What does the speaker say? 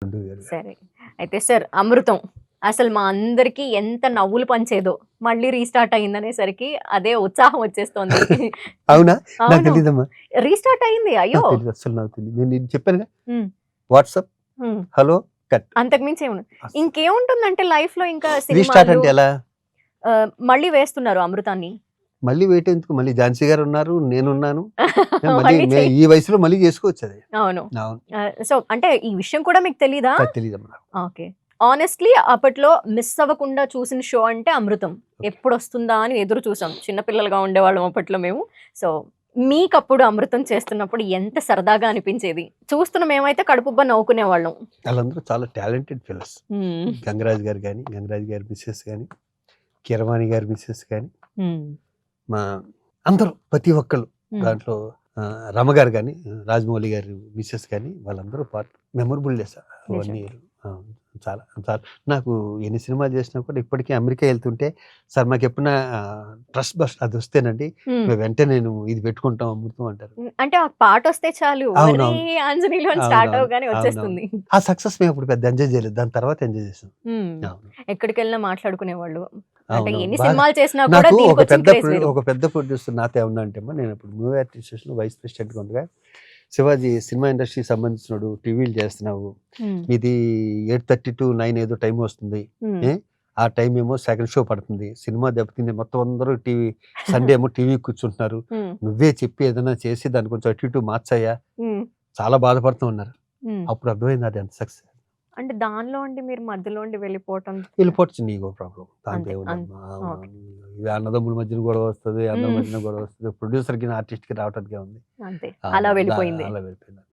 2 వేరు. సరే. అయితే సార్ 'అమృతం' అసలు మా అందరికి ఎంత నవ్వులు పంచేదో మళ్ళీ రీస్టార్ట్ అయిందనేసరికి అదే ఉత్సాహం వచ్చేస్తోంది. అవునా? నాకు అవును. తెలీదమ్మా. రీస్టార్ట్ అయింది. అయ్యో! నాకు తెలీదు. అస్సలు నాకు తెలీదు. నేను నీకు చెప్పానుగా హ్మ్. వాట్సాప్, హ్మ్. Hello, cut. అంతకు మించి ఏముండదు. అస్సలు. ఇంకేముంటుందంటే లైఫ్‌లో ఇంకా రీస్టార్ట్ సినిమాలు అంటే ఎలా? మళ్ళీ వేస్తున్నారు 'అమృతాన్ని.' మళ్ళీ వెయిట్ ఎందుకు? మళ్ళీ ఝాన్సీ గారున్నారు, నేనున్నాను. మళ్ళీ మళ్ళీ చెయ్ ఈ వయసులో మళ్ళీ చేసుకోవచ్చది. అవును. అవును. సో, అంటే ఈ విషయం కూడా మీకు తెలీదా? నాకు తెలీదమ్మా నాకు. ఓకే. హానెస్ట్‌లీ అప్పట్లో మిస్ అవ్వకుండా చూసిన షో అంటే 'అమృతం.' ఓకే. ఎప్పుడొస్తుందా అని ఎదురు చూసాం. చిన్న పిల్లలుగా ఉండేవాళ్ళం అప్పట్లో మేము. సో, మీకప్పుడు 'అమృతం' చేస్తున్నప్పుడు ఎంత సరదాగా అనిపించేది? చూస్తున్న మేమైతే కడుపుబ్బా నవ్వుకునేవాళ్ళం. ఆళ్ళందరూ చాలా టాలెంటెడ్ ఫెలోస్. హ్మ్. గంగరాజు గారు గాని, గంగరాజు గారి మిసెస్ గాని, కీరవాణి గారి మిసెస్ గాని, హ్మ్. మా అందరూ ప్రతి ఒక్కళ్ళు హ్మ్. దాంట్లో రమ గారు గాని, రాజమౌళి గారి మిసెస్ గాని వాళ్ళందరూ పార్ట్ మెమరబుల్ డేస్ నిజం. అవన్నీ. ఆ! చాలా చాలా నాకు ఎన్ని సినిమాలు చేసినా కూడా ఇప్పటికీ అమెరికా ఎళ్తుంటే సార్ మాకెప్పుడన్నా ట్రస్ట్ బస్ట్ అదొస్తేనండి హ్మ్. మేము వెంటనే నేను ఇది పెట్టుకుంటాం అమృతం అంటారు. అంటే ఆ పాటొస్తే చాలు. 'ఒరేయ్ అవునవును. ఆంజనేయులు' అని స్టార్ట్ అవునవును. అవ్వగానే అవునవును. వచ్చేస్తుంది. ఆ సక్సెస్ మేమప్పుడు పెద్ద ఎంజాయ్ చేయలేదు. దాని తర్వాత ఎంజాయ్ చేసాం. హ్మ్. అవును. ఎక్కడికెళ్ళినా మాట్లాడుకునేవాళ్ళు. అంటే అవునవును. ఎన్ని బాగా సినిమాలు చేసినా కూడా నాకు దీనికొచ్చిన క్రేజ్ వేరు. ఒక పెద్ద ప్రొడ్యూసర్ నాతో ఏమన్నా అంటే అమ్మా నేనప్పుడు మూవీ అడ్మినిస్ట్రేషన్‌లో వైస్ ప్రెసిడెంట్‌గా ఉండగా, శివాజీ సినిమా ఇండస్ట్రీకి సంబంధించినోడు టీవీలు చేస్తున్నావు. హ్మ్. మీది 8:30-9 ఏదో టైం వస్తుంది. హ్మ్. ఏ ఆ టైం ఏమో సెకండ్ షో పడుతుంది. సినిమా దెబ్బతింది. మొత్తం అందరూ సండే ఏమో టీవీ కూర్చుంటున్నారు. హ్మ్. నువ్వే చెప్పి ఏదైనా చేసి దాన్ని కొంచెం అటు ఇటు మార్చయ్యా. హ్మ్. చాలా బాధపడుతూ ఉన్నారు. హ్మ్. అప్పుడు అర్థమైంది అది ఎంత సక్సెస్. అంటే దానిలో ఉండి మీరు మధ్యలో ఉండి వెళ్ళిపోవటం వెళ్ళిపోవచ్చు నీకో ప్రాబ్లమ్. దాంట్లో అంతే. ఏముందమ్మా. ఓకే. ఇది అన్నదమ్ముల మధ్యన గొడవ వస్తది. అందరి హ్మ్. మధ్యన గొడవ వస్తది. ప్రొడ్యూసర్‌కి, ఆర్టిస్ట్‌కి రావటానికే ఉంది. అంతే. అలా వెళ్ళిపోయింది. అలా వెళ్ళిపోయింది.